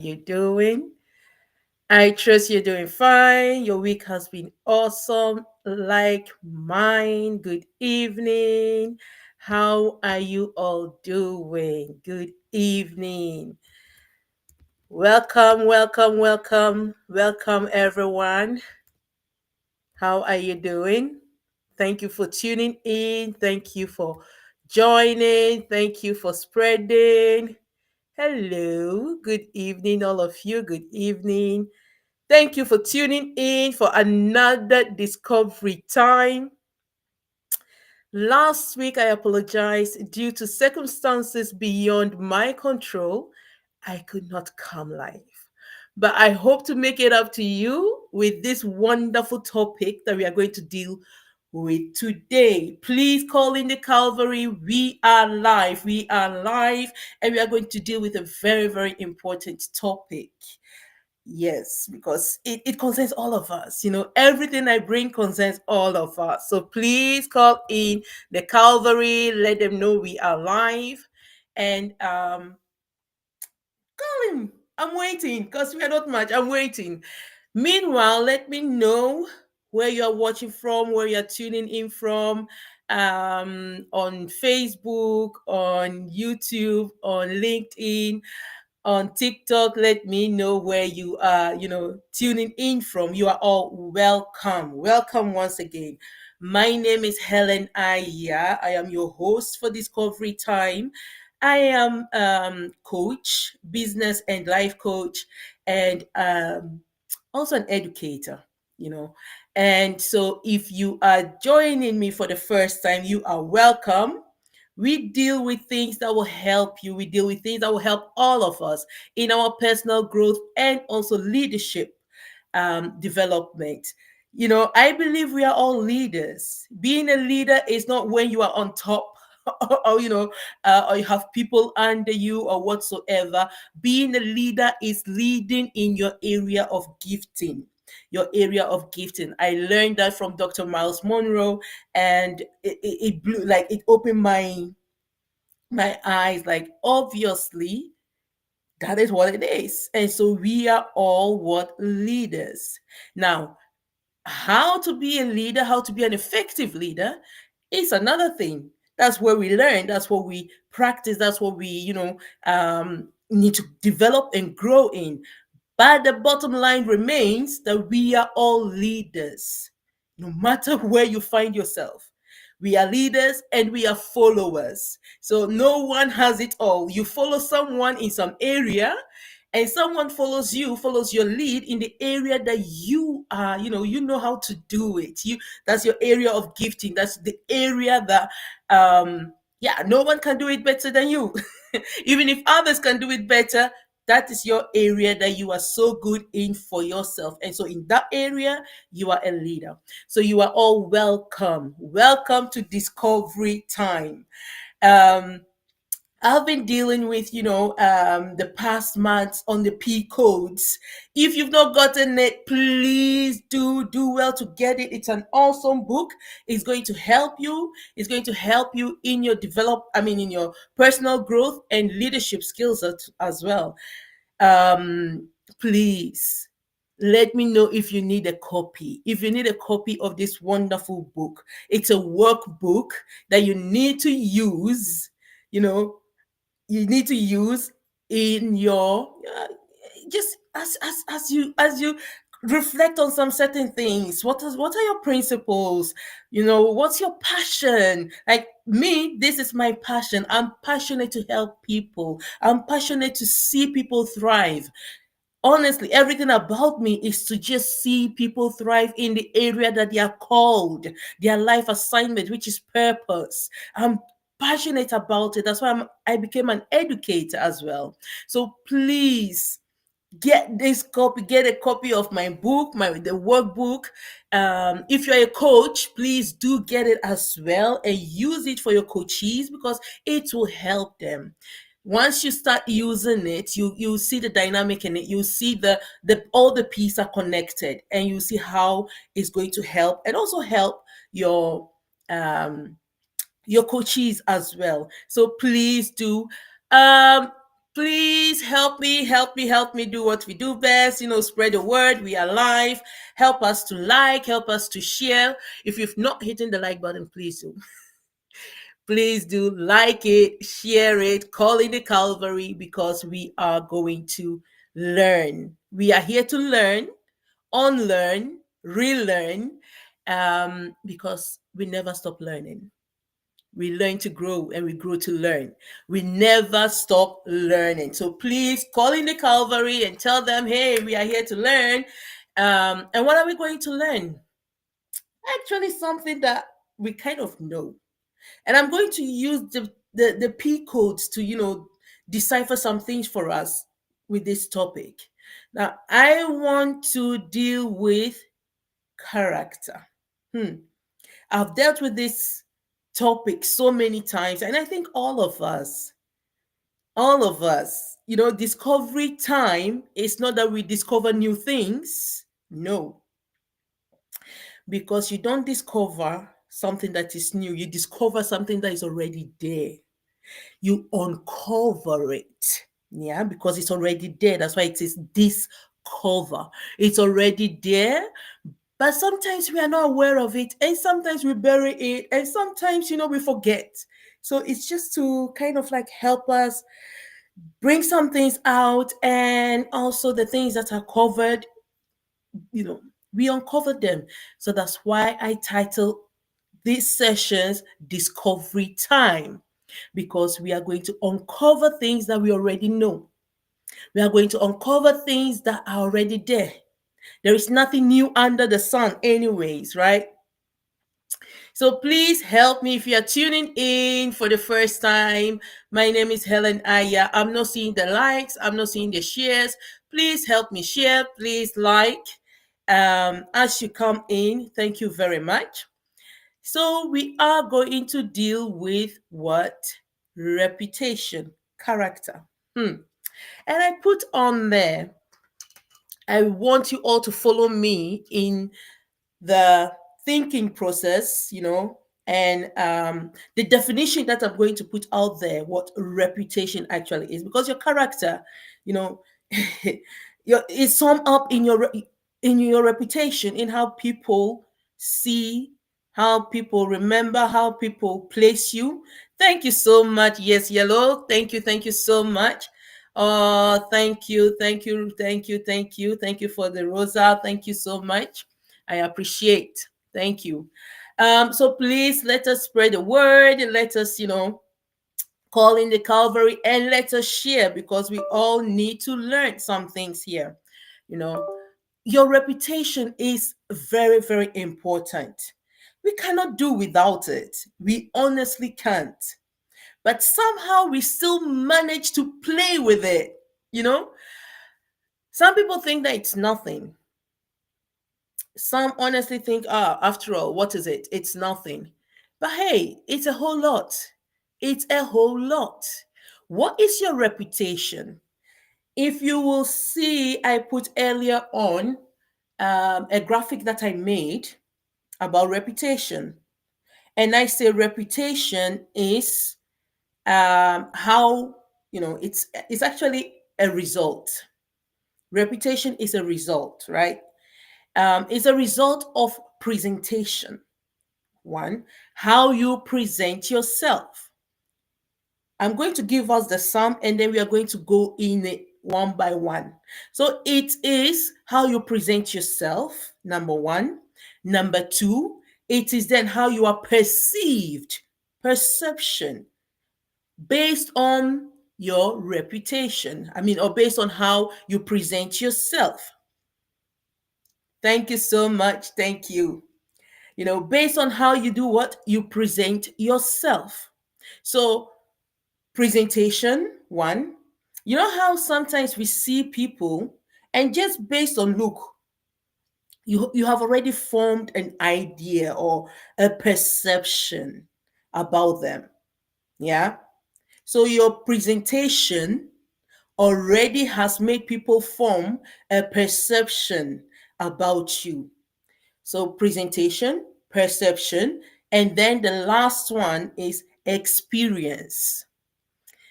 You doing? I trust you're doing fine. Your week has been awesome, like mine. Good evening. How are you all doing? Good evening. Welcome, welcome, welcome, welcome, everyone. How are you doing? Thank you for tuning in. Thank you for joining. Thank you for spreading. Hello. Good evening, all of you. Good evening. Thank you for tuning in for another discovery time. Last week, I apologize due to circumstances beyond my control. I could not come live. But I hope to make it up to you with this wonderful topic that we are going to deal with today. Please call in the Calvary. We are live. We are live, and we are going to deal with a very, very important topic. Yes, because it concerns all of us. Everything I bring concerns all of us. So please call in the Calvary, let them know we are live, and call him. I'm waiting because we are not much. I'm waiting. Meanwhile, let me know where you are watching from, where you are tuning in from, on Facebook, on YouTube, on LinkedIn, on TikTok. Let me know where you are, tuning in from. You are all welcome. Welcome once again. My name is Hellen Ayaa. I am your host for Discovery Time. I am coach, business and life coach, and also an educator, you know. And so if you are joining me for the first time, you are welcome. We deal with things that will help you. We deal with things that will help all of us in our personal growth and also leadership development. I believe we are all leaders. Being a leader is not when you are on top or you have people under you or whatsoever. Being a leader is leading in your area of gifting. Your area of gifting. I learned that from Dr. Miles Monroe, and it blew, like, it opened my eyes. Like, obviously, that is what it is. And so we are all what leaders. Now, how to be a leader, how to be an effective leader is another thing. That's where we learn, that's what we practice, that's what we, need to develop and grow in. But the bottom line remains that we are all leaders, no matter where you find yourself. We are leaders and we are followers. So no one has it all. You follow someone in some area, and someone follows your lead in the area that you are, you know how to do it. That's your area of gifting. That's the area that yeah, no one can do it better than you. Even if others can do it better, that is your area that you are so good in for yourself. And so in that area, you are a leader. So you are all welcome. Welcome to Discovery Time. Um, I've been dealing with, the past months on the P codes. If you've not gotten it, please do well to get it. It's an awesome book. It's going to help you. It's going to help you in your in your personal growth and leadership skills as well. Please let me know if you need a copy. If you need a copy of this wonderful book, it's a workbook that you need to use. You know, you need to use in your just as you reflect on some certain things. What are your principles? What's your passion? Like me, this is my passion. I'm passionate to help people. I'm passionate to see people thrive. Honestly, everything about me is to just see people thrive in the area that they are called, their life assignment, which is purpose. I'm passionate about it. That's why I became an educator as well. So please get a copy of my book, the workbook. If you're a coach, please do get it as well and use it for your coachees, because it will help them. Once you start using it, you see the dynamic in it. You see the all the pieces are connected, and you see how it's going to help, and also help um your coachees as well. So please do. Please help me do what we do best. Spread the word. We are live. Help us to like, help us to share. If you've not hitting the like button, please do. Please do like it, share it, call it the Calvary, because we are going to learn. We are here to learn, unlearn, relearn, because we never stop learning. We learn to grow and we grow to learn. We never stop learning. So please call in the Calvary and tell them, hey, we are here to learn. And what are we going to learn? Actually, something that we kind of know. And I'm going to use the P codes to, decipher some things for us with this topic. Now, I want to deal with character. I've dealt with this topic so many times, and I think all of us, discovery time is not that we discover new things. No, because you don't discover something that is new, you discover something that is already there. You uncover it. Yeah, because it's already there. That's why it is discover. It's already there, but sometimes we are not aware of it, and sometimes we bury it, and sometimes, we forget. So it's just to kind of like help us bring some things out, and also the things that are covered, you know, we uncover them. So that's why I title these sessions Discovery Time, because we are going to uncover things that we already know. We are going to uncover things that are already there. There is nothing new under the sun, anyways, right? So please help me if you are tuning in for the first time. My name is Hellen Ayaa. I'm not seeing the likes, I'm not seeing the shares. Please help me share, please like as you come in. Thank you very much. So we are going to deal with what? Reputation, character. And I put on there, I want you all to follow me in the thinking process, and the definition that I'm going to put out there, what reputation actually is, because your character, you know, is summed up in your reputation, in how people see, how people remember, how people place you. Thank you so much. Yes, yellow. Thank you so much. Thank you, thank you for the rosa. Thank you so much. I appreciate. Thank you. So please let us spread the word. Let us, call in the Calvary, and let us share, because we all need to learn some things here. You know, your reputation is very, very important. We cannot do without it. We honestly can't. But somehow we still manage to play with it. Some people think that it's nothing. Some honestly think, after all, what is it? It's nothing. But hey, it's a whole lot. It's a whole lot. What is your reputation? If you will see, I put earlier on a graphic that I made about reputation. And I say reputation is how, it's actually a result. Reputation is a result, right? It's a result of presentation. One, how you present yourself. I'm going to give us the sum, and then we are going to go in it one by one. So it is how you present yourself, number one. Number two, it is then how you are perceived, perception, based on your reputation. Or based on how you present yourself. Thank you so much. Thank you. Based on how you do what? You present yourself. So, presentation, one. You know how sometimes we see people, and just based on look, you have already formed an idea or a perception about them. Yeah. So, your presentation already has made people form a perception about you. So presentation, perception, and then the last one is experience.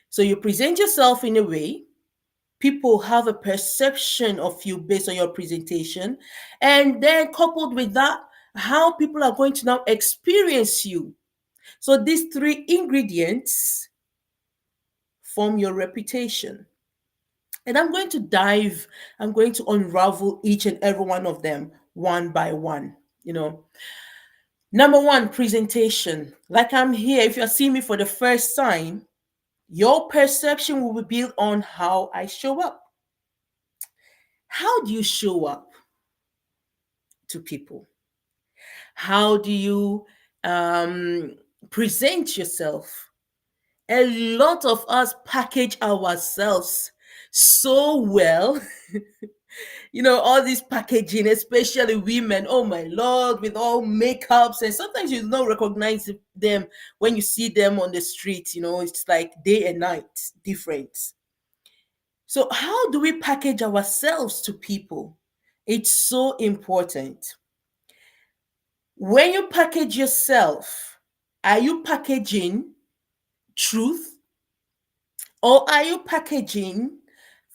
So you present yourself in a way, people have a perception of you based on your presentation, and then coupled with that, how people are going to now experience you. So these three ingredients form your reputation. And I'm going to unravel each and every one of them one by one. You know, number one, presentation. Like I'm here, if you're seeing me for the first time, your perception will be built on how I show up. How do you show up to people? How do you um, present yourself? A lot of us package ourselves so well. All this packaging, especially women, oh my lord, with all makeups, and sometimes you don't recognize them when you see them on the street. It's like day and night difference. So how do we package ourselves to people? It's so important. When you package yourself, are you packaging truth, or are you packaging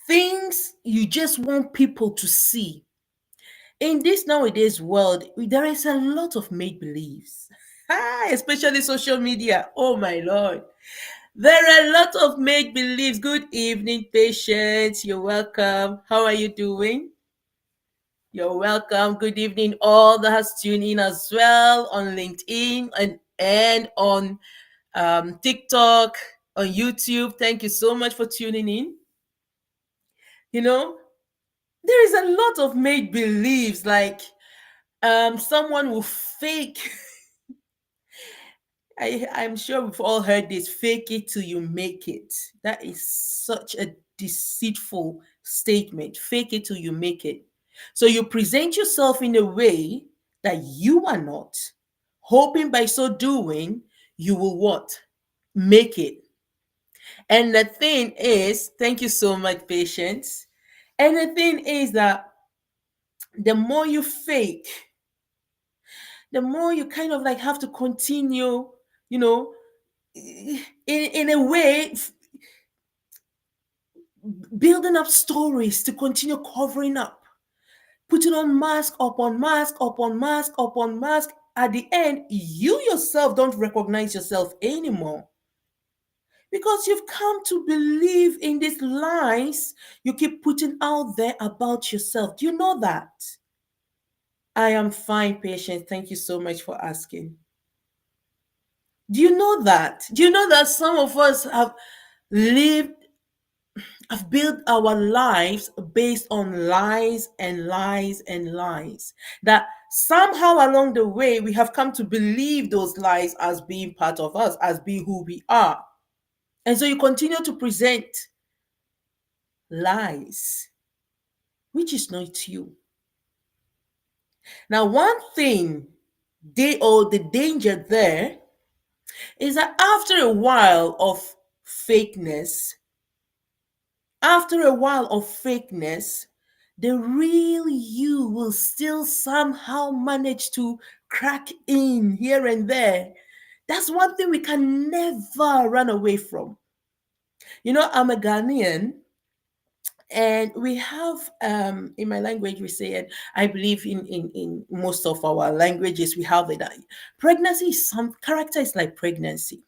things you just want people to see? In this nowadays world, there is a lot of make believes, especially social media. Oh my lord, there are a lot of make believes. Good evening, patients. You're welcome. How are you doing? You're welcome. Good evening, all that has tuned in as well on LinkedIn and on TikTok, on YouTube. Thank you so much for tuning in. You know, there is a lot of make believes, like someone will fake. I'm sure we've all heard this: fake it till you make it. That is such a deceitful statement. Fake it till you make it. So you present yourself in a way that you are not, hoping by so doing, you will what? Make it. And the thing is, thank you so much, patience. And the thing is that the more you fake, the more you kind of like have to continue, you know, in a way, building up stories to continue covering up, putting on mask upon mask upon mask upon mask. At the end, you yourself don't recognize yourself anymore because you've come to believe in these lies you keep putting out there about yourself. Do you know that? I am fine, patient. Thank you so much for asking. Do you know that? Do you know that some of us lived have built our lives based on lies and lies and lies? That somehow along the way we have come to believe those lies as being part of us, as being who we are. And so you continue to present lies, which is not you. Now, one thing the danger there is that after a while of fakeness, the real you will still somehow manage to crack in here and there. That's one thing we can never run away from. I'm a Ghanaian, and we have in my language we say it. I believe in most of our languages we have it. Pregnancy is some character is like pregnancy.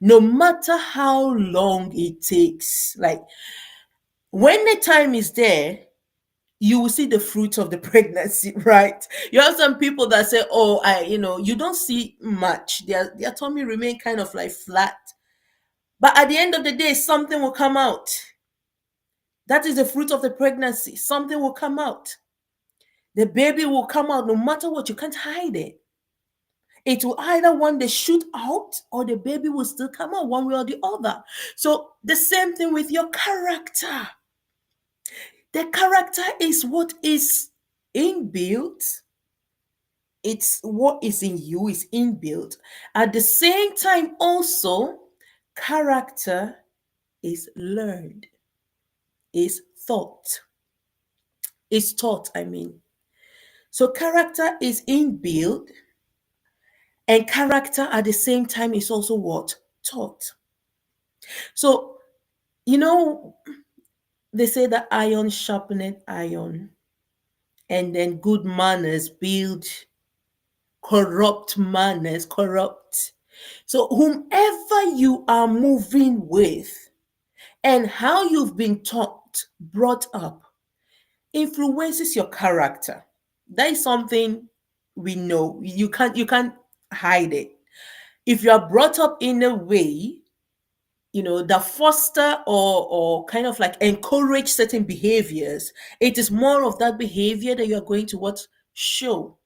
No matter how long it takes, like when the time is there, you will see the fruits of the pregnancy, right? You have some people that say, "Oh, you don't see much. Their tummy remain kind of like flat, but at the end of the day, something will come out. That is the fruit of the pregnancy. Something will come out. The baby will come out, no matter what. You can't hide it. It will either one day shoot out, or the baby will still come out one way or the other. So the same thing with your character. The character is what is inbuilt. It's what is in you is inbuilt. At the same time, also, character is learned, is thought, I mean. So character is inbuilt, and character at the same time is also what? Taught. So You know, they say that iron sharpened iron, and then good manners build corrupt manners, corrupt. So, whomever you are moving with and how you've been taught, brought up, influences your character. That is something we know. You can't hide it. If you are brought up in a way, that foster or kind of like encourage certain behaviors, it is more of that behavior that you are going to what show.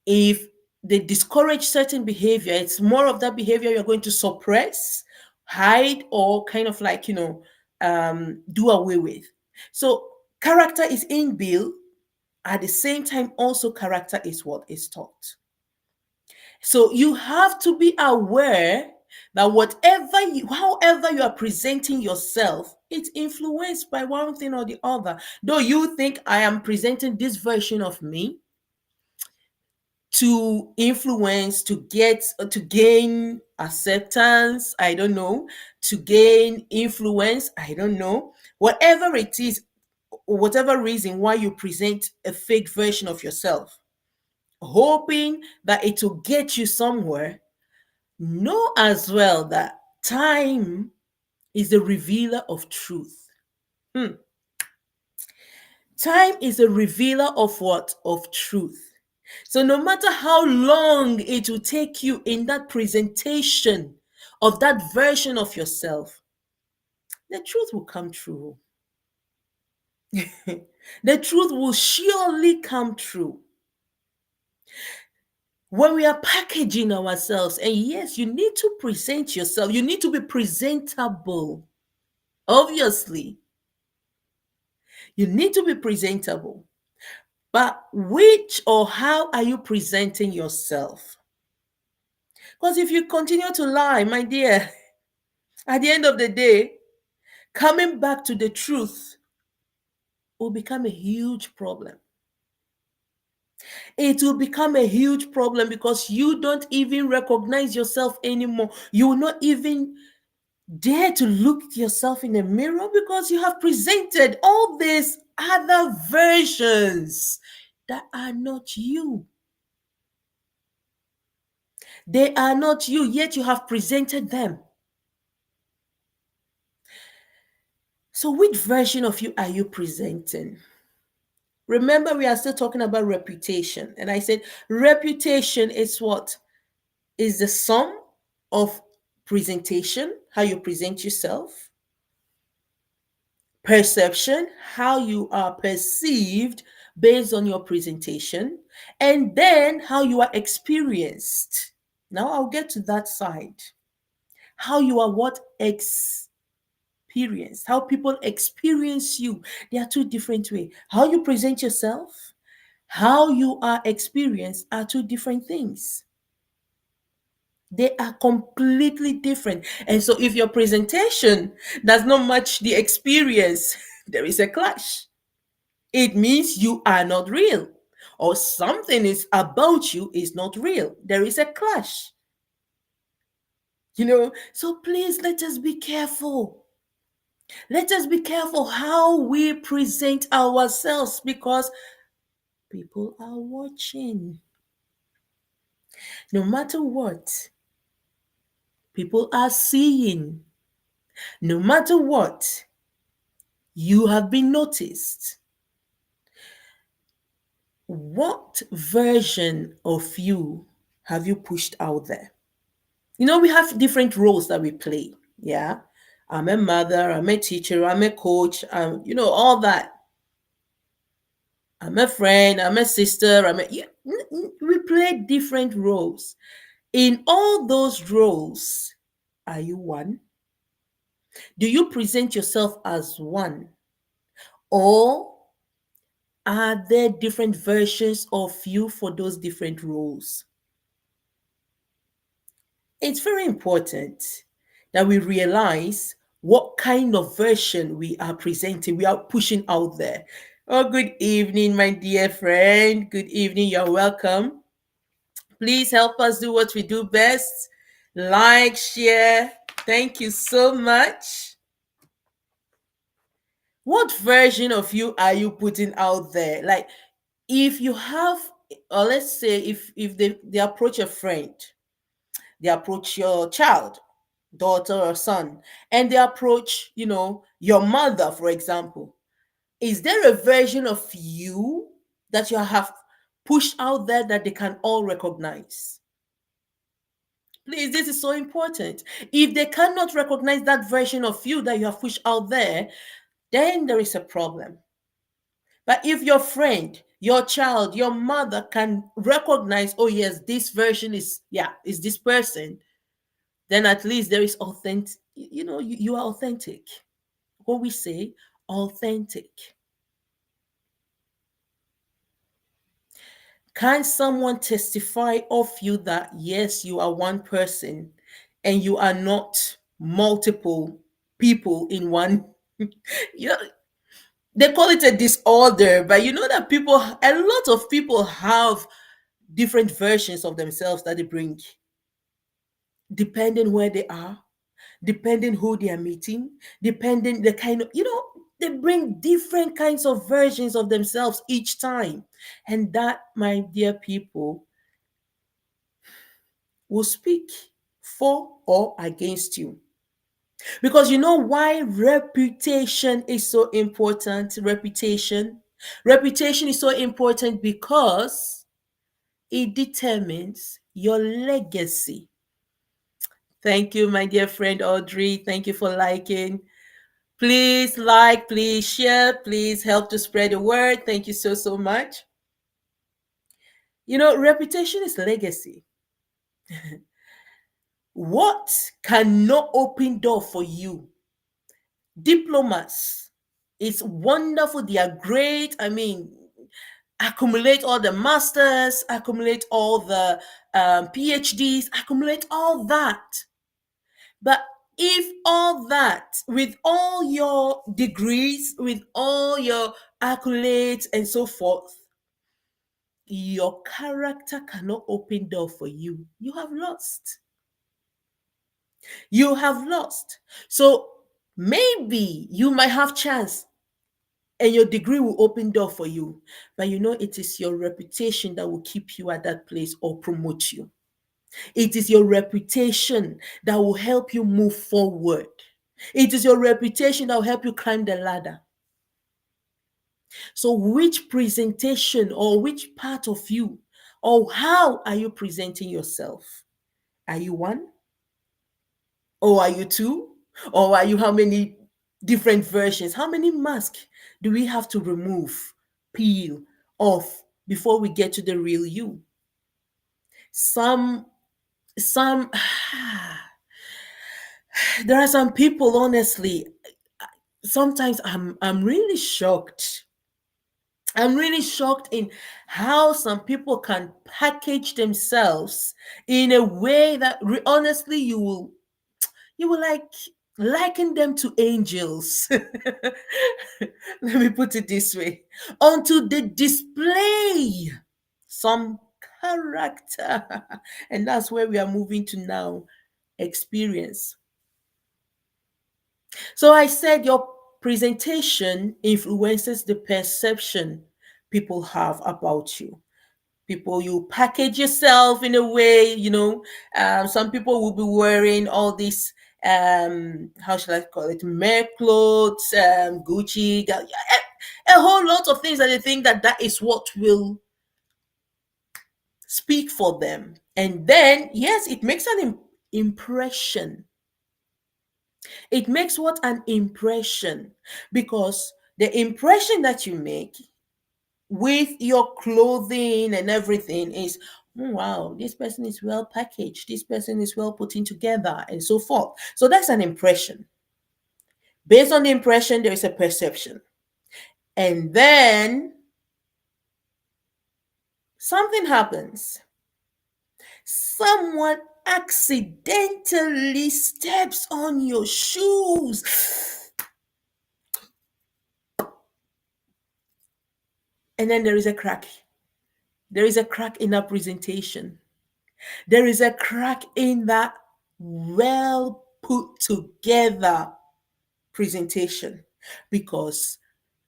If they discourage certain behavior, it's more of that behavior you're going to suppress, hide, or kind of like, do away with. So character is inbuilt. At the same time, also character is what is taught. So you have to be aware that however you are presenting yourself, it's influenced by one thing or the other. Though you think I am presenting this version of me to influence, to gain acceptance, I don't know, to gain influence, I don't know. Whatever it is, whatever reason why you present a fake version of yourself, hoping that it will get you somewhere, know as well that time is the revealer of truth. Hmm. Time is a revealer of what? Of truth. So no matter how long it will take you in that presentation of that version of yourself, the truth will come true. The truth will surely come true. When we are packaging ourselves, and yes, you need to present yourself, you need to be presentable. Obviously, you need to be presentable. But which or how are you presenting yourself? Because if you continue to lie, my dear, at the end of the day, coming back to the truth will become a huge problem. It will become a huge problem because you don't even recognize yourself anymore. You will not even dare to look at yourself in the mirror because you have presented all these other versions that are not you. They are not you, yet you have presented them. So, which version of you are you presenting? Remember, we are still talking about reputation. And I said, reputation is what? Is the sum of presentation, how you present yourself, perception, how you are perceived based on your presentation, and then how you are experienced. Now, I'll get to that side. How you are what? Experienced, how people experience you. There are two different ways. How you present yourself, how you are experienced are two different things. They are completely different. And so if your presentation does not match the experience, there is a clash. It means you are not real, or something is about you is not real. There is a clash. So please let us be careful. Let us be careful how we present ourselves because people are watching. No matter what, people are seeing. No matter what, you have been noticed. What version of you have you pushed out there? We have different roles that we play. Yeah. I'm a mother, I'm a teacher, I'm a coach, all that. I'm a friend, I'm a sister, we play different roles. In all those roles, are you one? Do you present yourself as one? Or are there different versions of you for those different roles? It's very important that we realize what kind of version we are presenting, we are pushing out there. Oh, good evening, my dear friend. Good evening. You're welcome. Please help us do what we do best. Like, share. Thank you so much. What version of you are you putting out there? Like, if you have, or let's say if they approach a friend, they approach your child, daughter or son, and they approach, your mother, for example, is there a version of you that you have pushed out there that they can all recognize? Please, this is so important. If they cannot recognize that version of you that you have pushed out there, then there is a problem. But if your friend, your child, your mother can recognize, oh yes, this version is, yeah, is this person, then at least there is authentic, you are authentic. What we say, authentic. Can someone testify of you that yes, you are one person and you are not multiple people in one? you know, they call it a disorder, but you know that a lot of people have different versions of themselves that they bring, depending where they are, depending who they are meeting, depending the kind of, they bring different kinds of versions of themselves each time. And that, my dear people, will speak for or against you. Because you know why reputation is so important? Reputation is so important because it determines your legacy. Thank you, my dear friend Audrey. Thank you for liking. Please like, please share, please help to spread the word. Thank you so, so much. Reputation is legacy. What cannot open door for you? Diplomas. It's wonderful. They are great. I mean, accumulate all the masters, accumulate all the PhDs, accumulate all that. But if all that, with all your degrees, with all your accolades and so forth, your character cannot open door for you, you have lost. You have lost. So maybe you might have chance and your degree will open door for you, but it is your reputation that will keep you at that place or promote you. It is your reputation that will help you move forward. It is your reputation that will help you climb the ladder. So which presentation or which part of you, or how are you presenting yourself? Are you one, or are you two, or are you how many different versions? How many masks do we have to remove, peel off before we get to the real you? Some there are some people, honestly, sometimes I'm really shocked. I'm really shocked in how some people can package themselves in a way that honestly you will like liken them to angels. Let me put it this way. Until they display some character. And that's where we are moving to now. Experience. So I said your presentation influences the perception people have about you. People, you package yourself in a way, some people will be wearing all these, how should I call it, mere clothes, Gucci, a whole lot of things that they think that is what will speak for them. And then, yes, it makes an impression. It makes what? An impression. Because the impression that you make with your clothing and everything is, "Oh, wow, this person is well packaged, this person is well put in together," and so forth. So that's an impression. Based on the impression, there is a perception. And then something happens. Someone accidentally steps on your shoes. And then there is a crack. There is a crack in that presentation. There is a crack in that well put together presentation. because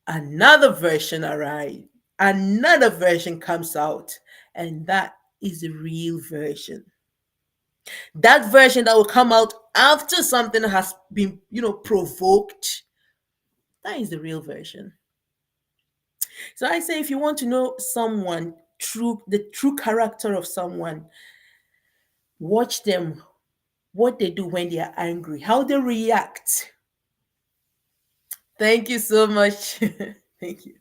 another version arrives, another version comes out, and that is the real version. That version that will come out after something has been, provoked, that is the real version. So I say, if you want to know someone, the true character of someone, watch them, what they do when they are angry, how they react. Thank you so much. Thank you.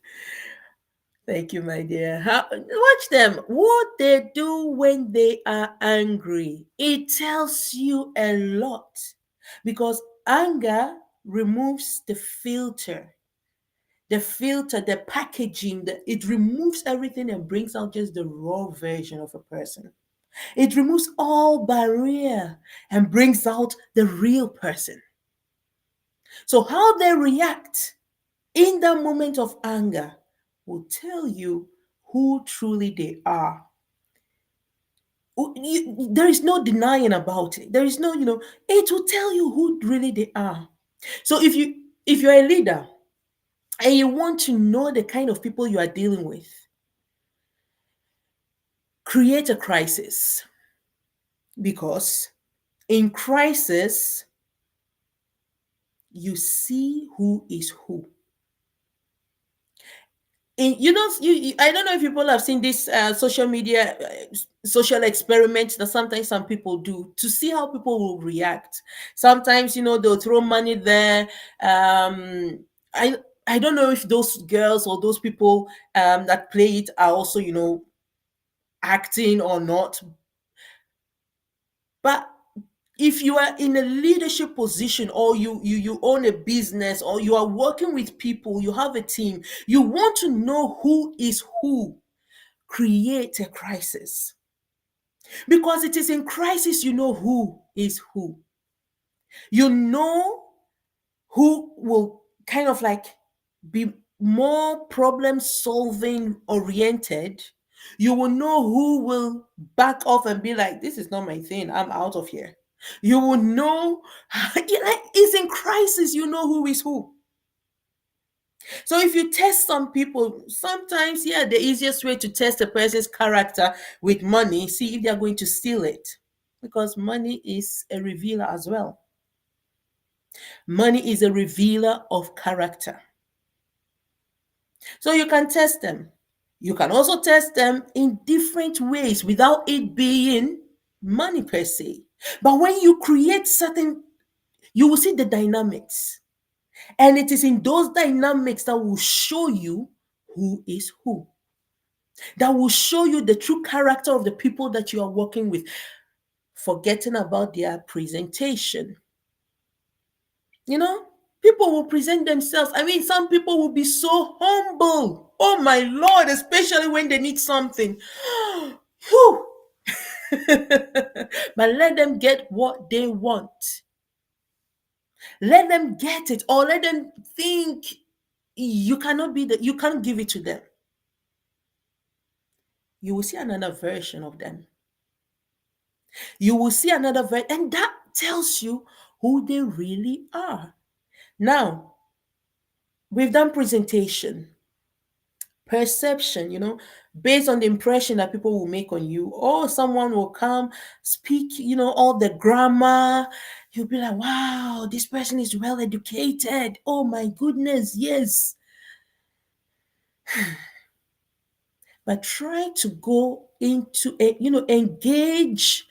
Thank you, my dear. Watch them. What they do when they are angry. It tells you a lot, because anger removes the packaging, it removes everything and brings out just the raw version of a person. It removes all barrier and brings out the real person. So how they react in that moment of anger will tell you who truly they are. There is no denying about it. There is no, it will tell you who really they are. So if you're a leader and you want to know the kind of people you are dealing with, create a crisis, because in crisis you see who is who. I don't know if people have seen this social media social experiments that sometimes some people do to see how people will react. Sometimes they'll throw money there. Um i i don't know if those girls or those people that play it are also acting or not, but if you are in a leadership position, or you own a business, or you are working with people, you have a team, you want to know who is who, create a crisis, because it is in crisis you know who is who. You know who will kind of like be more problem solving oriented. You will know who will back off and be like, this is not my thing, I'm out of here. You will know. It's in crisis you know who is who. So if you test some people, sometimes, yeah, the easiest way to test a person's character with money, see if they are going to steal it, because money is a revealer as well. Money is a revealer of character. So you can test them. You can also test them in different ways without it being money per se. But when you create certain, you will see the dynamics. And it is in those dynamics that will show you who is who. That will show you the true character of the people that you are working with, forgetting about their presentation. You know, people will present themselves. I mean, some people will be so humble. Oh my Lord, especially when they need something. Whew. But let them get what they want. Let them get it, or let them think you can't give it to them. You will see another version of them. You will see another version, and that tells you who they really are. Now, we've done presentation, perception, based on the impression that people will make on you, or someone will come, speak, all the grammar. You'll be like, wow, this person is well educated. Oh my goodness, yes. But try to go into engage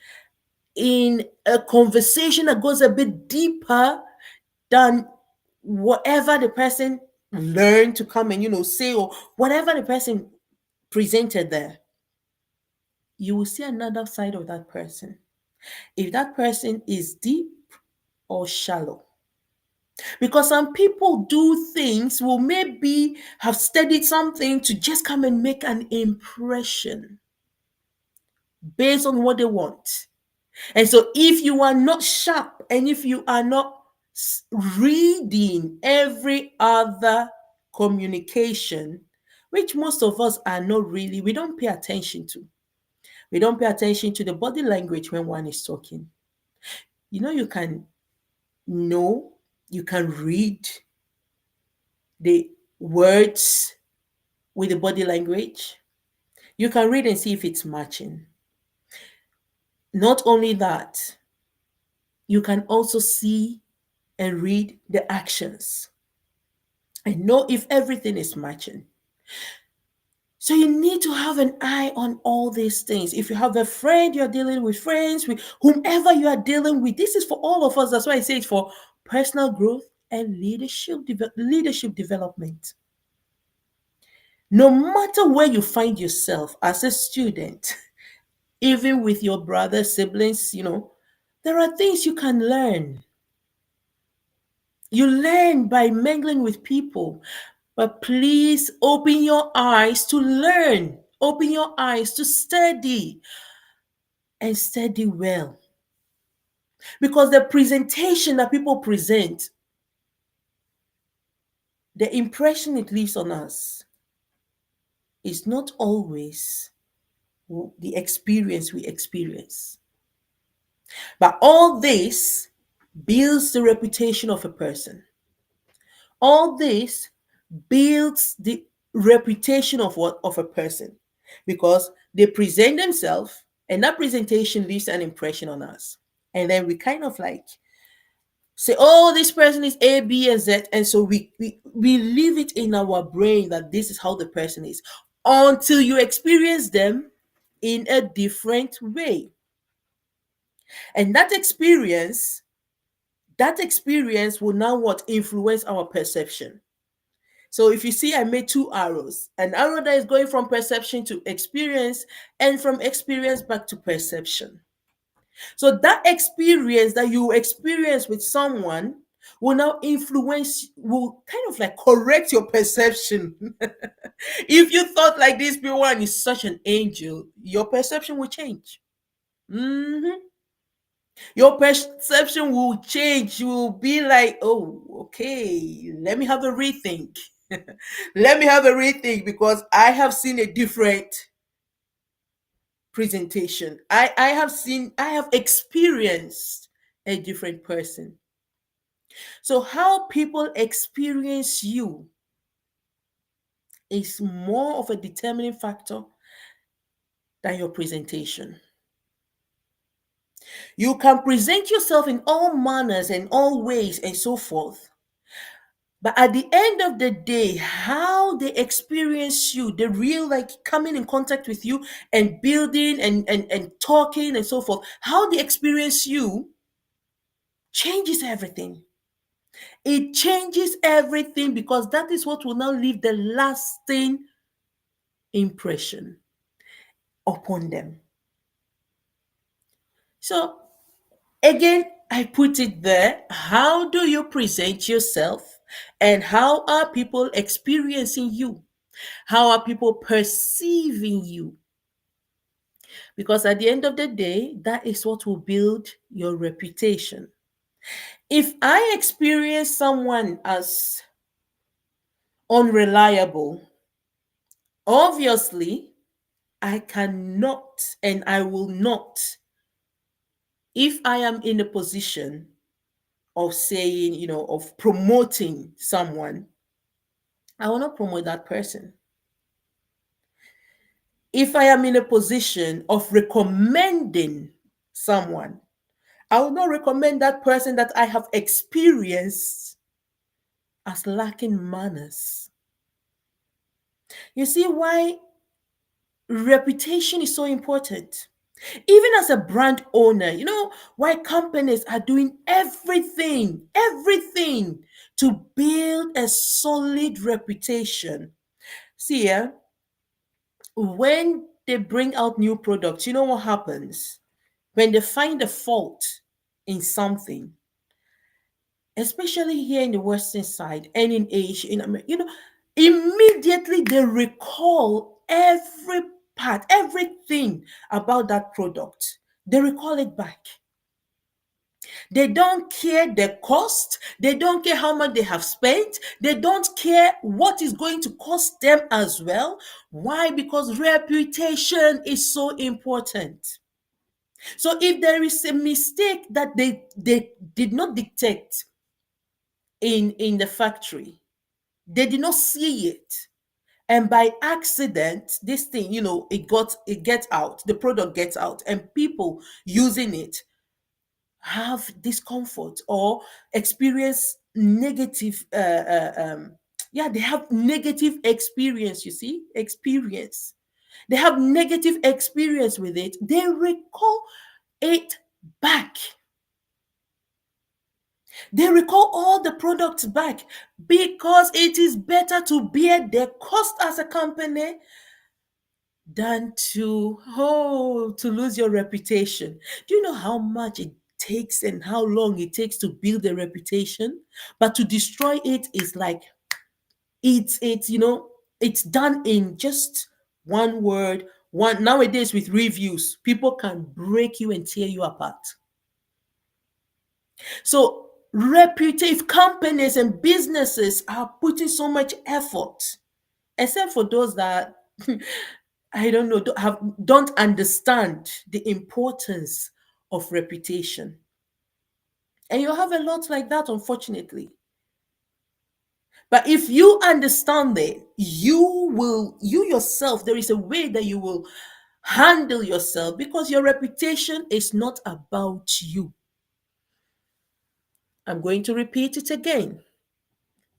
in a conversation that goes a bit deeper than whatever the person learned to come and say, or whatever the person presented there. You will see another side of that person, if that person is deep or shallow. Because some people do things, will maybe have studied something to just come and make an impression based on what they want. And so if you are not sharp, and if you are not reading every other communication, which most of us are not really, we don't pay attention to. We don't pay attention to the body language when one is talking. You can know, you can read the words with the body language. You can read and see if it's matching. Not only that, you can also see and read the actions and know if everything is matching. So you need to have an eye on all these things. If you have a friend, you're dealing with friends, with whomever you are dealing with, this is for all of us. That's why I say it's for personal growth and leadership development. No matter where you find yourself as a student, even with your brother, siblings, there are things you can learn. You learn by mingling with people, but please open your eyes to learn. Open your eyes to study and study well. Because the presentation that people present, the impression it leaves on us is not always the experience we experience. But all this builds the reputation of a person. All this builds the reputation of what of a person because they present themselves and that presentation leaves an impression on us. And then we kind of like say, oh, this person is A, B, and Z. And so we leave it in our brain that this is how the person is until you experience them in a different way. And that experience will now what influence our perception. So if you see, I made two arrows, an arrow that is going from perception to experience and from experience back to perception. So that experience that you experience with someone will now will kind of like correct your perception. If you thought like this one is such an angel, your perception will change. Mhm. Your perception will change. You will be like, oh, okay, let me have a rethink. Let me have a rethink because I have seen a different presentation. I have experienced a different person. So, how people experience you is more of a determining factor than your presentation. You can present yourself in all manners and all ways and so forth. But at the end of the day, how they experience you, the real like coming in contact with you and building and talking and so forth, how they experience you changes everything. It changes everything because that is what will now leave the lasting impression upon them. So again, I put it there. How do you present yourself? And how are people experiencing you? How are people perceiving you? Because at the end of the day, that is what will build your reputation. If I experience someone as unreliable, obviously, I cannot and I will not, if I am in a position of saying, of promoting someone, I will not promote that person. If I am in a position of recommending someone, I will not recommend that person that I have experienced as lacking manners. You see why reputation is so important? Even as a brand owner, why companies are doing everything to build a solid reputation. See, yeah, when they bring out new products, you know what happens? When they find a fault in something, especially here in the Western side and in Asia, in America, immediately they recall every part, everything about that product. They recall it back. They don't care the cost. They don't care how much they have spent. They don't care what is going to cost them as well. Why? Because reputation is so important. So if there is a mistake that they did not detect in the factory, They did not see it. And by accident, this thing, it gets out, the product gets out, and people using it have discomfort or experience negative yeah, they have negative experience, you see, experience. They have negative experience with it. They recall it back. They recall all the products back because it is better to bear the cost as a company than to lose your reputation. Do you know how much it takes and how long it takes to build a reputation? But to destroy it is like it's done in just one word. One nowadays with reviews, people can break you and tear you apart. So reputative companies and businesses are putting so much effort, except for those that I don't know, don't understand the importance of reputation. And you have a lot like that, unfortunately. But if you understand it, you yourself, there is a way that you will handle yourself because your reputation is not about you. I'm going to repeat it again.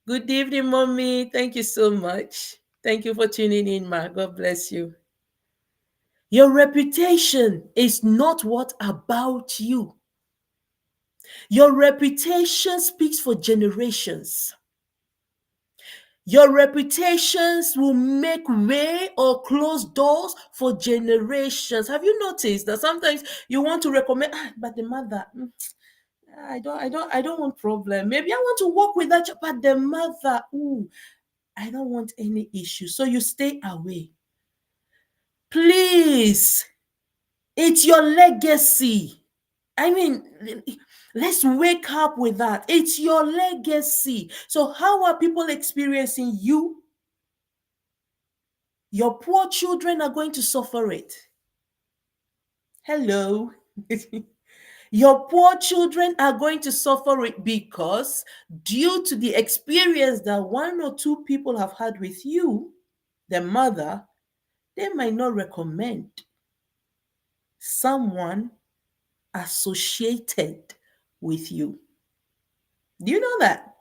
Good evening, mommy. Thank you so much. Thank you for tuning in, ma. God bless you. Your reputation is not what about you. Your reputation speaks for generations. Your reputations will make way or close doors for generations. Have you noticed that sometimes you want to recommend, but the mother, I don't want problem. Maybe I want to work with that, but the mother, I don't want any issue. So you stay away. Please, it's your legacy. I mean, let's wake up with that. It's your legacy. So, how are people experiencing you? Your poor children are going to suffer it. Hello. Your poor children are going to suffer it because, due to the experience that one or two people have had with you, the mother, they might not recommend someone associated with you. Do you know that?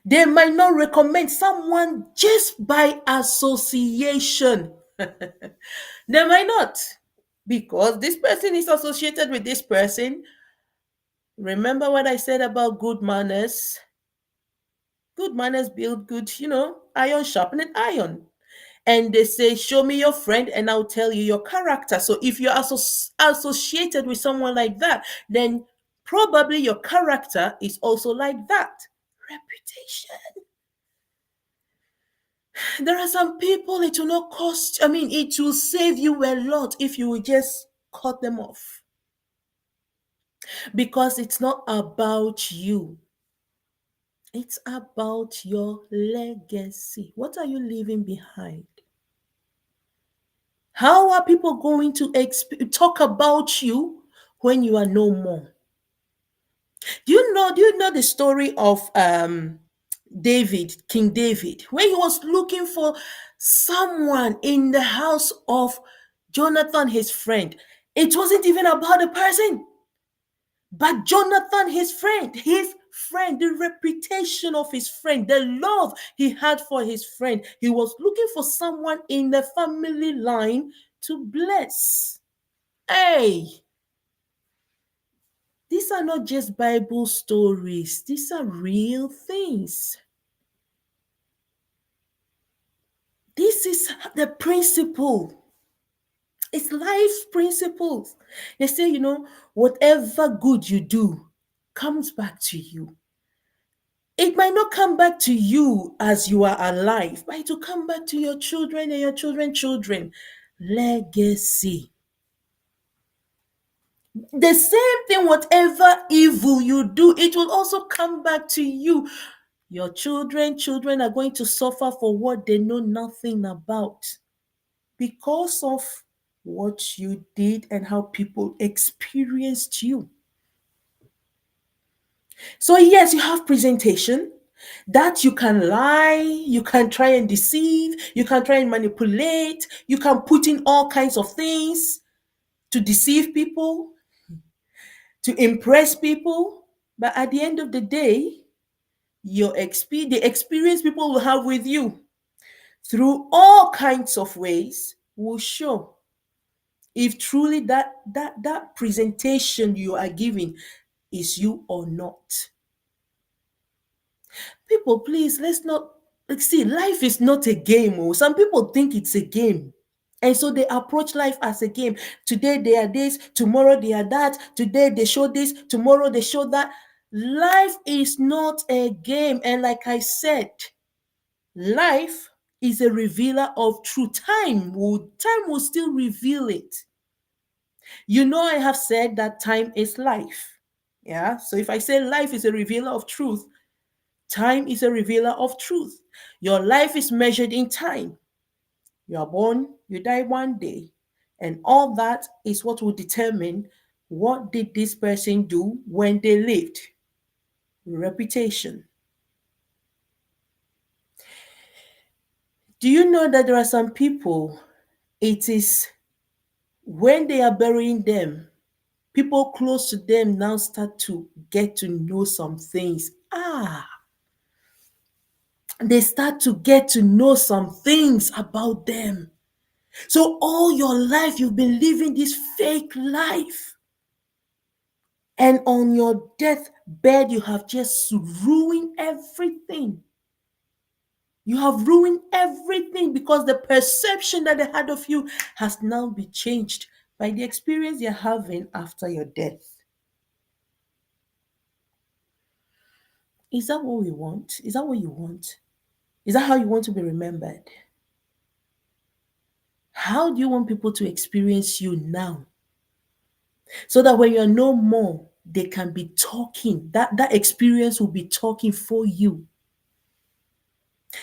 They might not recommend someone just by association. They might not, because this person is associated with this person. Remember what I said about good manners? Good manners build good, iron sharpening iron. And they say, show me your friend and I'll tell you your character. So if you're associated with someone like that, then probably your character is also like that. Reputation. There are some people it will not cost, it will save you a lot if you will just cut them off. Because it's not about you, it's about your legacy. What are you leaving behind? How are people going to talk about you when you are no more? Do you know the story of King David, when he was looking for someone in the house of Jonathan, his friend? It wasn't even about the person, but Jonathan, his friend, the reputation of his friend, the love he had for his friend. He was looking for someone in the family line to bless. Hey, these are not just Bible stories, these are real things. This is the principle. It's life's principles. They say, whatever good you do comes back to you. It might not come back to you as you are alive, but it will come back to your children and your children's children. Legacy. The same thing, whatever evil you do, it will also come back to you. Your children are going to suffer for what they know nothing about because of what you did and how people experienced you. So, yes, you have presentation, That you can lie, you can try and deceive, you can try and manipulate, you can put in all kinds of things to deceive people, to impress people. But at the end of the day, the experience people will have with you through all kinds of ways will show if truly that presentation you are giving is you or not. People, please, let's not, like, see, life is not a game. Oh, some people think it's a game. And so they approach life as a game. Today they are this, tomorrow they are that. Today they show this, tomorrow they show that. Life is not a game. And like I said, life is a revealer of true time will still reveal it. You know, I have said that time is life. Yeah. So if I say life is a revealer of truth, time is a revealer of truth. Your life is measured in time. You are born, you die one day. And all that is what will determine what did this person do when they lived. Reputation. Do you know that there are some people, it is when they are burying them, people close to them now start to get to know some things. They start to get to know some things about them. So all your life you've been living this fake life. And on your deathbed, you have just ruined everything. You have ruined everything because the perception that they had of you has now been changed by the experience you're having after your death. Is that what we want? Is that what you want? Is that how you want to be remembered? How do you want people to experience you now? So that when you're no more, they can be talking. That experience will be talking for you.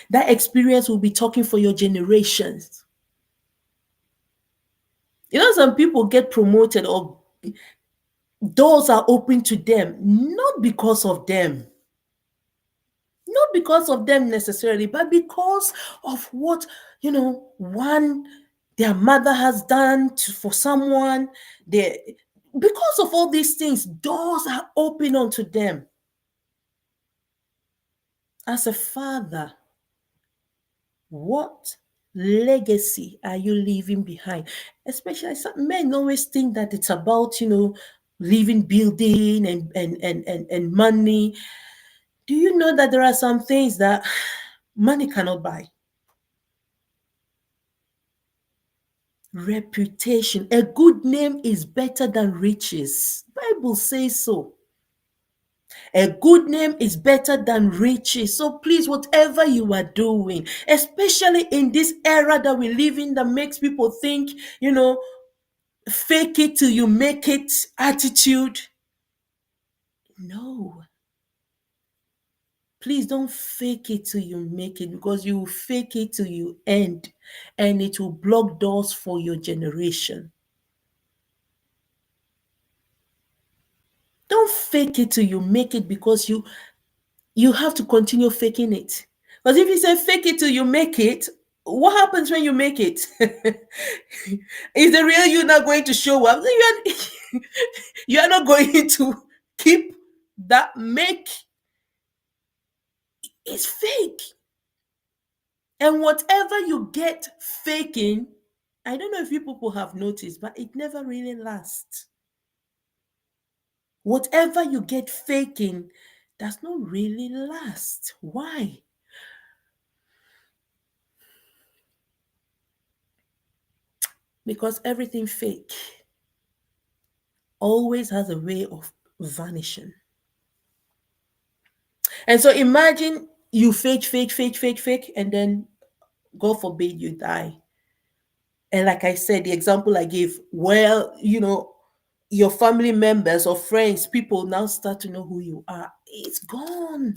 That experience will be talking for your generations. You know, some people get promoted or doors are open to them, not because of them, not because of them necessarily, but because of what, one, their mother has done for someone. Because of all these things, doors are open unto them. As a father, what legacy are you leaving behind? Especially some men always think that it's about, leaving building and money. Do you know that there are some things that money cannot buy? Reputation. A good name is better than riches. Bible says so. A good name is better than riches. So please, whatever you are doing, especially in this era that we live in that makes people think, fake it till you make it attitude. No. Please don't fake it till you make it, because you will fake it till you end and it will block doors for your generation. Don't fake it till you make it, because you have to continue faking it. Because if you say fake it till you make it, what happens when you make it? Is the real you not going to show up? You are not going to keep that make. It's fake. And whatever you get faking, I don't know if you people have noticed, but it never really lasts. Whatever you get faking does not really last. Why? Because everything fake always has a way of vanishing. And so imagine you fake, and then God forbid you die. And like I said, the example I gave, well, your family members or friends, people now start to know who you are. It's gone.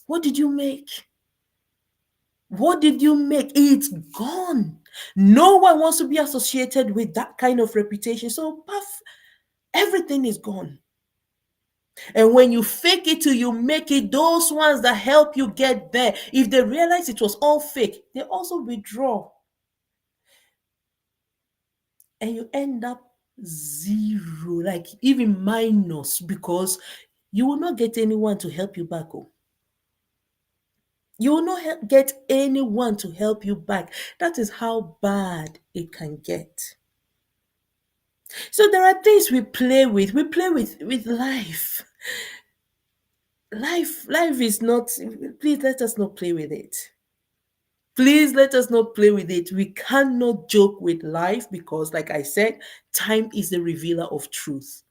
What did you make? What did you make? It's gone. No one wants to be associated with that kind of reputation. So, puff, everything is gone. And when you fake it till you make it, those ones that help you get there, if they realize it was all fake, they also withdraw. And you end up zero, like even minus, because you will not get anyone to help you back. Oh, you will not get anyone to help you back. That is how bad it can get. So there are things we play with. We play with life. Life is not. Please let us not play with it. Please let us not play with it. We cannot joke with life because, like I said, time is the revealer of truth.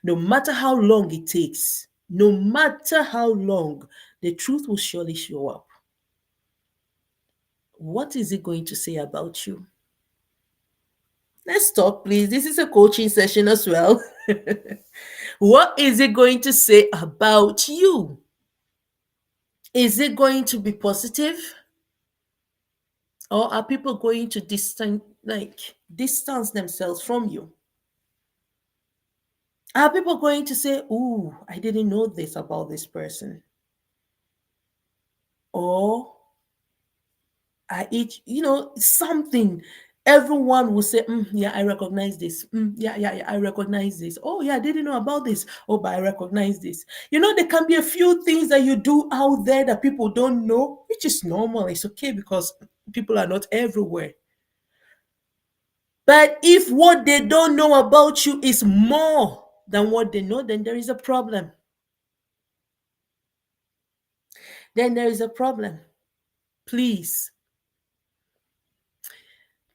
No matter how long it takes, no matter how long, the truth will surely show up. What is it going to say about you? Let's talk, please. This is a coaching session as well. What is it going to say about you? Is it going to be positive? Or are people going to distance themselves from you? Are people going to say, "Ooh, I didn't know this about this person"? Or are each, something, everyone will say, yeah, I recognize this. Yeah, I recognize this. Oh, yeah, I didn't know about this. Oh, but I recognize this. There can be a few things that you do out there that people don't know, which is normal. It's okay because people are not everywhere. But if what they don't know about you is more than what they know, then there is a problem. Then there is a problem. Please.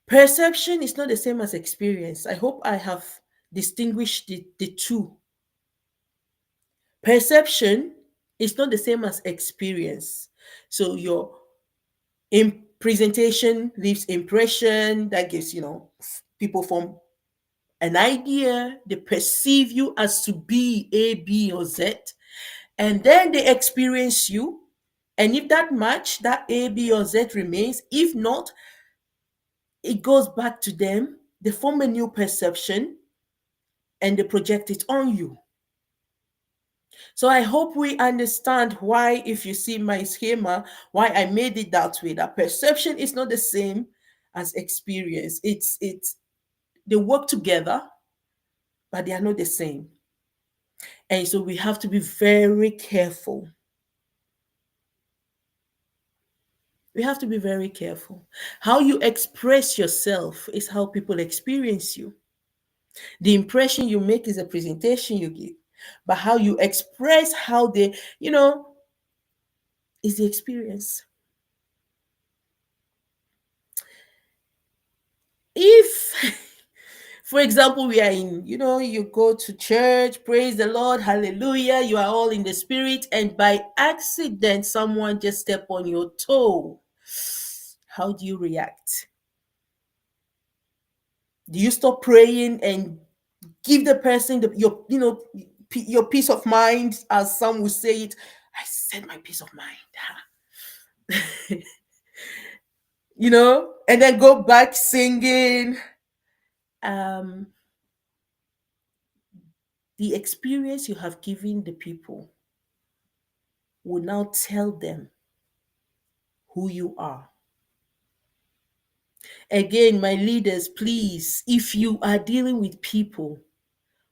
Perception is not the same as experience. I hope I have distinguished the two. Perception is not the same as experience. So your presentation leaves impression that gives, people form an idea. They perceive you as to be A, B, or Z. And then they experience you. And if that match, that A, B, or Z remains. If not, it goes back to them. They form a new perception and they project it on you. So I hope we understand why, if you see my schema, why I made it that way. That perception is not the same as experience. It's they work together, but they are not the same. And so we have to be very careful. We have to be very careful. How you express yourself is how people experience you. The impression you make is a presentation you give. But how you express, how they, is the experience. If, for example, we are in, you go to church, praise the Lord, hallelujah, you are all in the spirit, and by accident, someone just step on your toe, how do you react? Do you stop praying and give the person your peace of mind, as some would say it? I said my peace of mind. And then go back singing. um the experience you have given the people will now tell them who you are. Again, my leaders, please, if you are dealing with people,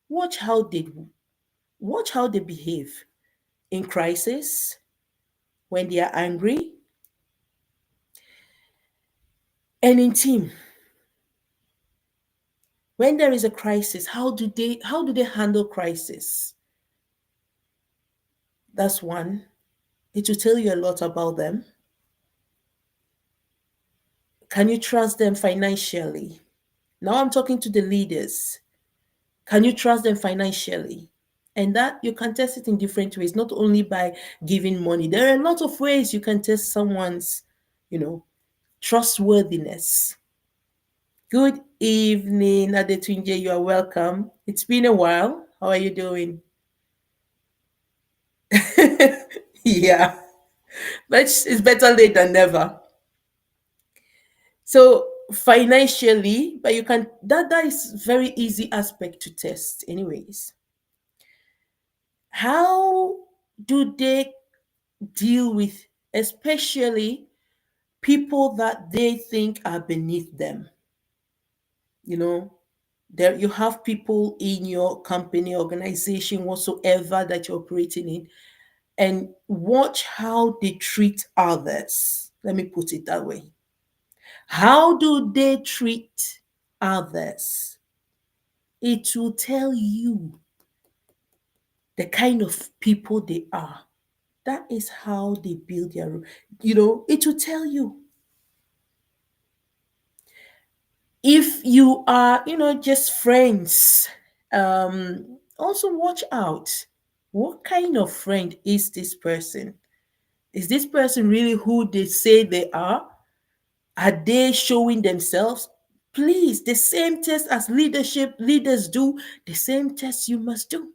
watch how they behave in crisis, when they are angry, and in team. When there is a crisis, how do they handle crisis? That's one. It will tell you a lot about them. Can you trust them financially? Now I'm talking to the leaders. Can you trust them financially? And that you can test it in different ways, not only by giving money. There are a lot of ways you can test someone's, trustworthiness. Good evening, Adetunje. You are welcome. It's been a while. How are you doing? Yeah, but it's better late than never. So financially, but you can that is very easy aspect to test anyways. How do they deal with, especially people that they think are beneath them? You know, there you have people in your company, organization, whatsoever that you're operating in, and watch how they treat others. Let me put it that way. How do they treat others? It will tell you the kind of people they are. That is how they build their, it will tell you. If you are, just friends, also watch out. What kind of friend is this person? Is this person really who they say they are? Are they showing themselves? Please, the same test as leadership leaders do, the same test you must do.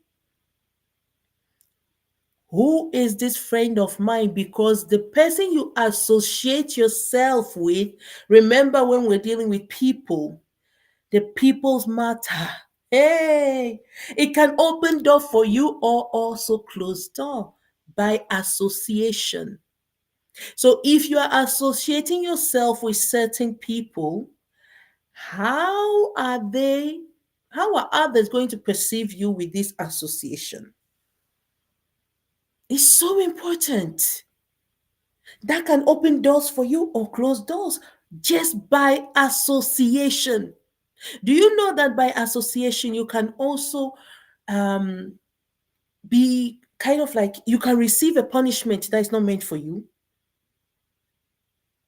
Who is this friend of mine? Because the person you associate yourself with, remember when we're dealing with people, the people's matter. Hey, it can open door for you or also close door by association. So if you are associating yourself with certain people, how are they, how are others going to perceive you with this association? It's so important. That can open doors for you or close doors just by association. Do you know that by association, you can also um, be kind of like, you can receive a punishment that is not meant for you?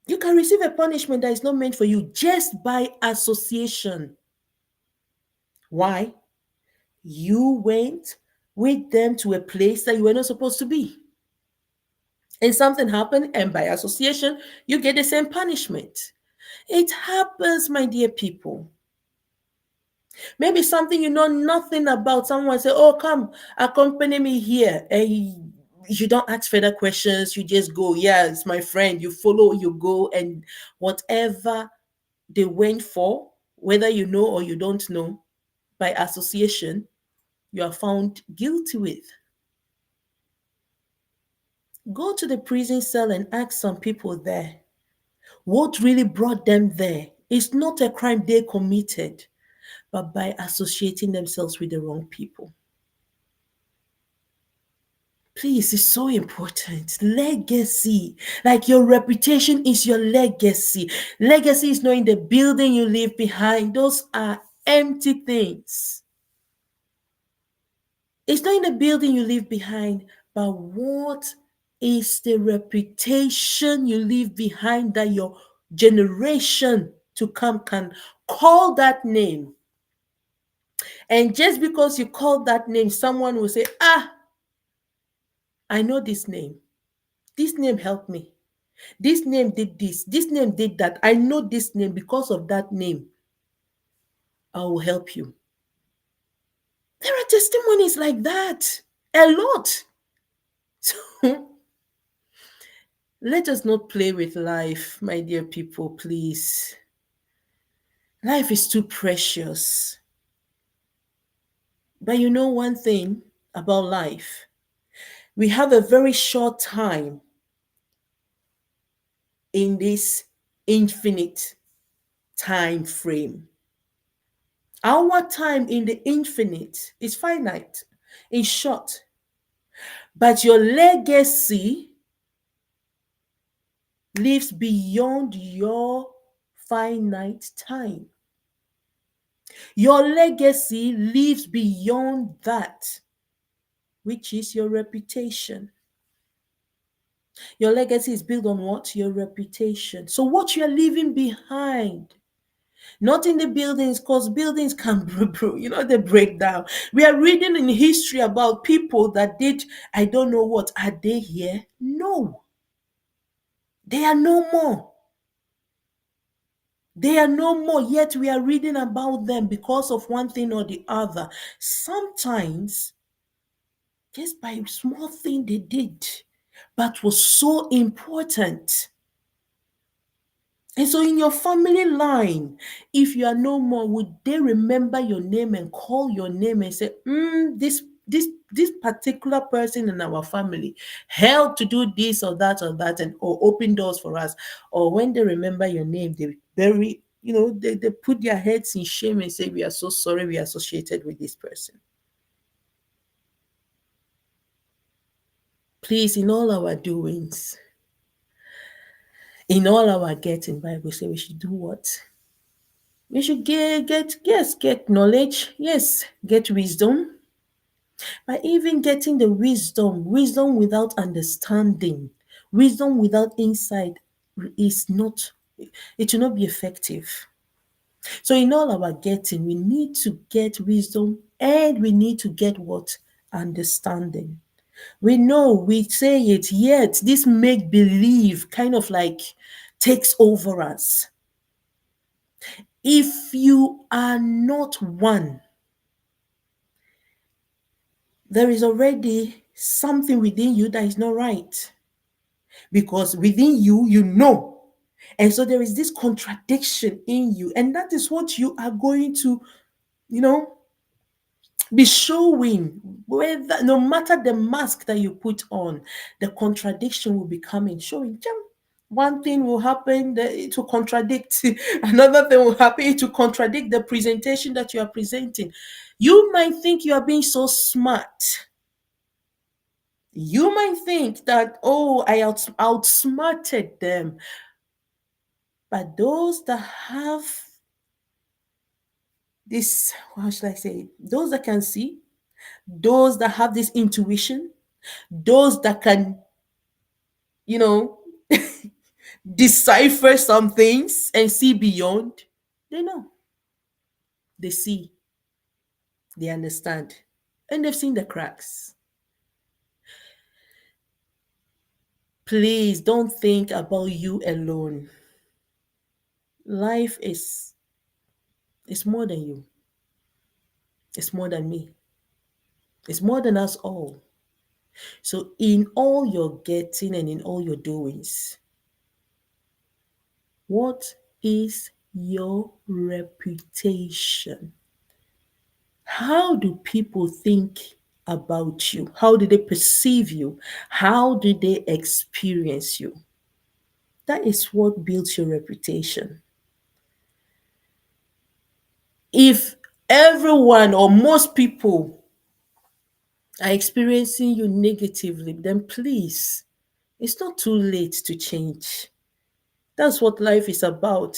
You can receive a punishment that is not meant for you just by association. Why? You went with them to a place that you were not supposed to be. And something happened, and by association, you get the same punishment. It happens, my dear people. Maybe something you know nothing about. Someone say, "Oh, come, accompany me here." And you don't ask further questions. You just go. Yeah, it's my friend. You follow, you go, and whatever they went for, whether you know or you don't know, by association, you are found guilty with. Go to the prison cell and ask some people there what really brought them there. It's not a crime they committed, but by associating themselves with the wrong people. Please, it's so important. Legacy. Like your reputation is your legacy. Legacy is not in the building you leave behind, those are empty things. It's not in the building you leave behind, but what is the reputation you leave behind that your generation to come can call that name? And just because you call that name, someone will say, "Ah, I know this name. This name helped me. This name did this. This name did that. I know this name. Because of that name, I will help you." There are testimonies like that. A lot. So let us not play with life, my dear people, please. Life is too precious. But you know one thing about life? We have a very short time in this infinite time frame. Our time in the infinite is finite, is short. But your legacy lives beyond your finite time. Your legacy lives beyond that, which is your reputation. Your legacy is built on what? Your reputation. So, what you're leaving behind, not in the buildings, because buildings can, they break down. We are reading in history about people that did, I don't know what. Are they here? No. They are no more. They are no more, yet we are reading about them because of one thing or the other. Sometimes, just by a small thing they did, but was so important. And so, in your family line, if you are no more, would they remember your name and call your name and say, this this particular person in our family helped to do this or that, and or open doors for us. Or when they remember your name, they very, they put their heads in shame and say, we are so sorry we are associated with this person. Please, in all our doings, in all our getting, Bible say we should do what? We should get knowledge, yes, get wisdom. But even getting the wisdom without understanding, wisdom without insight is not, it will not be effective. So in all our getting, we need to get wisdom, and we need to get what? Understanding. We know, we say it, yet this make believe kind of like takes over us. If you are not one, there is already something within you that is not right, because within you, you know. And so there is this contradiction in you, and that is what you are going to, you know, be showing. Whether, no matter the mask that you put on, the contradiction will be coming, showing. One thing will happen, it will contradict. Another thing will happen, it will contradict the presentation that you are presenting. You might think you are being so smart. You might think that, oh, I outsmarted them. But those that have this, how should I say it? Those that can see, those that have this intuition, those that can, you know, decipher some things and see beyond, they know, they see, they understand, and they've seen the cracks. Please don't think about you alone. Life is more than you. It's more than me. It's more than us all. So in all your getting and in all your doings, what is your reputation? How do people think about you? How do they perceive you? How do they experience you? That is what builds your reputation. If everyone or most people are experiencing you negatively, then please, it's not too late to change. That's what life is about.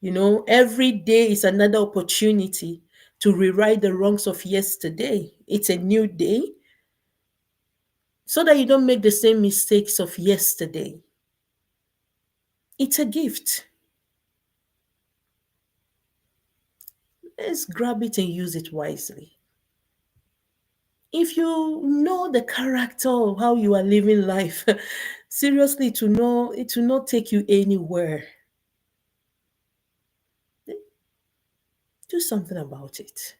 Every day is another opportunity to rewrite the wrongs of yesterday. It's a new day, so that you don't make the same mistakes of yesterday. It's a gift. Let's grab it and use it wisely. If you know the character of how you are living life, seriously, to know it will not take you anywhere. Do something about it.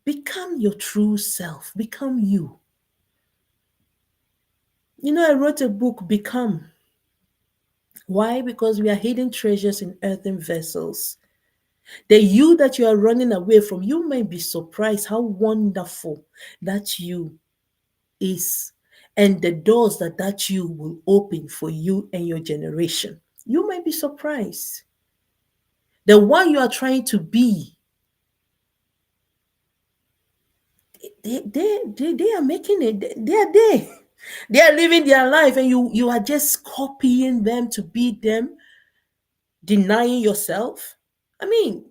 Become your true self. Become you. I wrote a book, Become. Why? Because we are hidden treasures in earthen vessels. The you that you are running away from, you might be surprised how wonderful that you is, and the doors that you will open for you and your generation. You might be surprised. The one you are trying to be, they are making it. They are there. They are living their life, and you are just copying them to be them, denying yourself. I mean,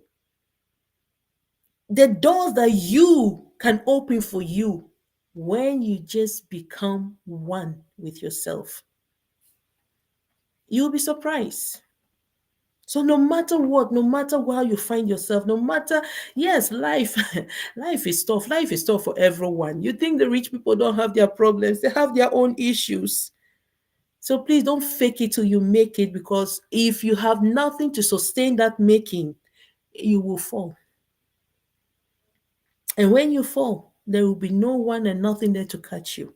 the doors that you can open for you when you just become one with yourself, you'll be surprised. So no matter what, no matter how you find yourself, no matter, yes, life, life is tough. Life is tough for everyone. You think the rich people don't have their problems? They have their own issues. So please don't fake it till you make it, because if you have nothing to sustain that making, you will fall. And when you fall, there will be no one and nothing there to catch you,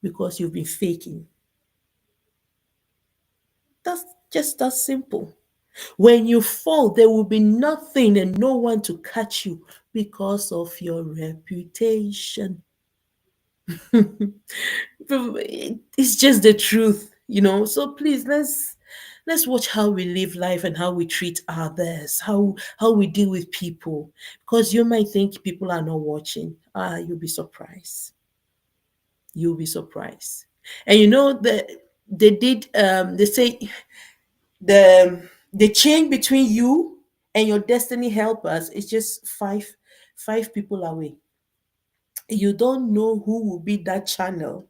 because you've been faking. That's just that simple. When you fall, there will be nothing and no one to catch you because of your reputation. It's just the truth. So please, let's watch how we live life and how we treat others, how we deal with people. Because you might think people are not watching. You'll be surprised. You'll be surprised. And they say the change between you and your destiny helpers is just five people away. You don't know who will be that channel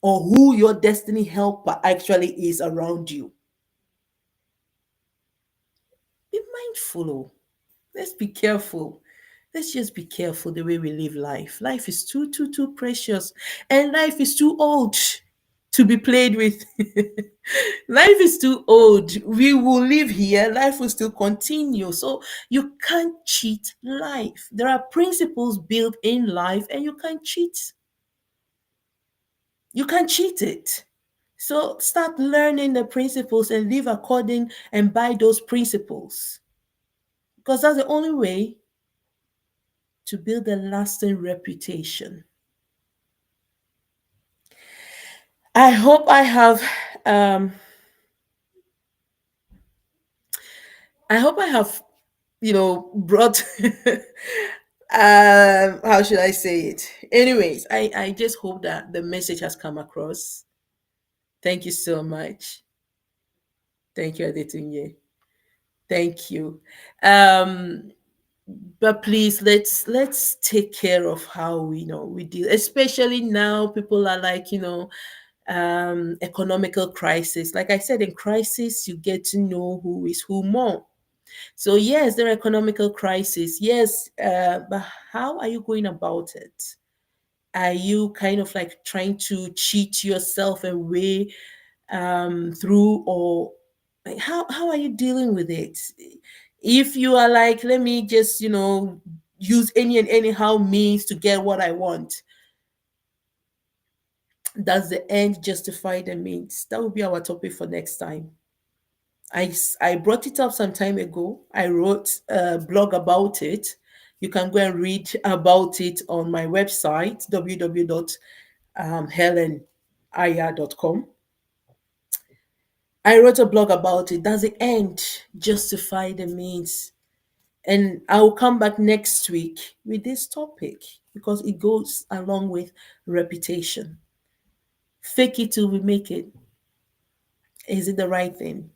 or who your destiny helper actually is around you. Be mindful. Oh. Let's be careful. Let's just be careful the way we live life. Life is too precious, and life is too old to be played with. Life is too old. We will live here, life will still continue. So you can't cheat life. There are principles built in life, and you can't cheat. You can't cheat it. So start learning the principles and live according and by those principles. Because that's the only way to build a lasting reputation. I hope I have um I hope I have brought how should I say it? Anyways, I just hope that the message has come across. Thank you so much. Thank you, Adetunye. Thank you. Um but please, let's take care of how we deal, especially now people are like, economical crisis. Like I said, in crisis you get to know who is who more. So yes, there are economical crisis, yes, but how are you going about it? Are you kind of like trying to cheat yourself away through, or like how are you dealing with it? If you are like, let me just use any and anyhow means to get what I want, does the end justify the means? That will be our topic for next time. I brought it up some time ago. I wrote a blog about it. You can go and read about it on my website, www.hellenayaa.com. I wrote a blog about it. Does the end justify the means? And I'll come back next week with this topic because it goes along with reputation. Fake it till we make it. Is it the right thing?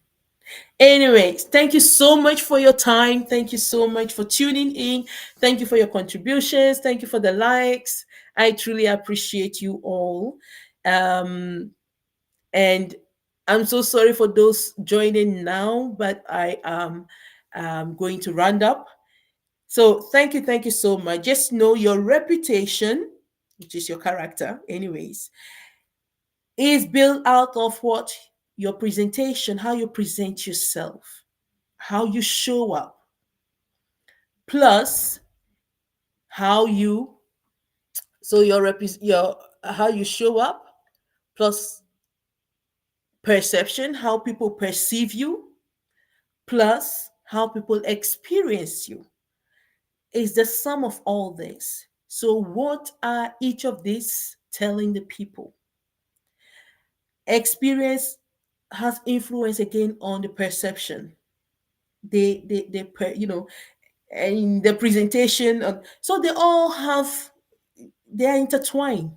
Anyways, thank you so much for your time. Thank you so much for tuning in. Thank you for your contributions. Thank you for the likes. I truly appreciate you all. Um, and I'm so sorry for those joining now, but I am going to round up. So thank you so much. Just know your reputation, which is your character, anyways, is built out of what? Your presentation, how you present yourself, how you show up, plus how you your how you show up, plus perception, how people perceive you, plus how people experience you, is the sum of all this. So what are each of these telling the people? Experience has influence again on the perception. And the presentation so they all have, they are intertwined,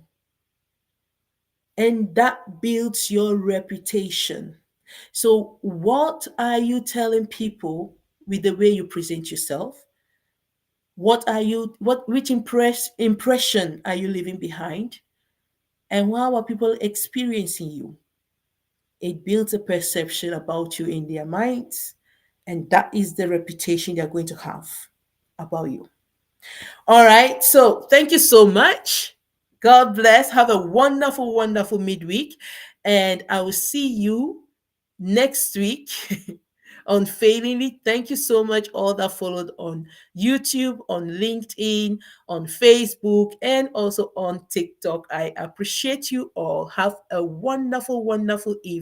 and that builds your reputation. So what are you telling people with the way you present yourself? Which impression are you leaving behind, and how are people experiencing you? It builds a perception about you in their minds, and that is the reputation they're going to have about you. All right. So thank you so much. God bless. Have a wonderful, wonderful midweek. And I will see you next week unfailingly. Thank you so much, all that followed on YouTube, on LinkedIn, on Facebook, and also on TikTok. I appreciate you all. Have a wonderful, wonderful evening.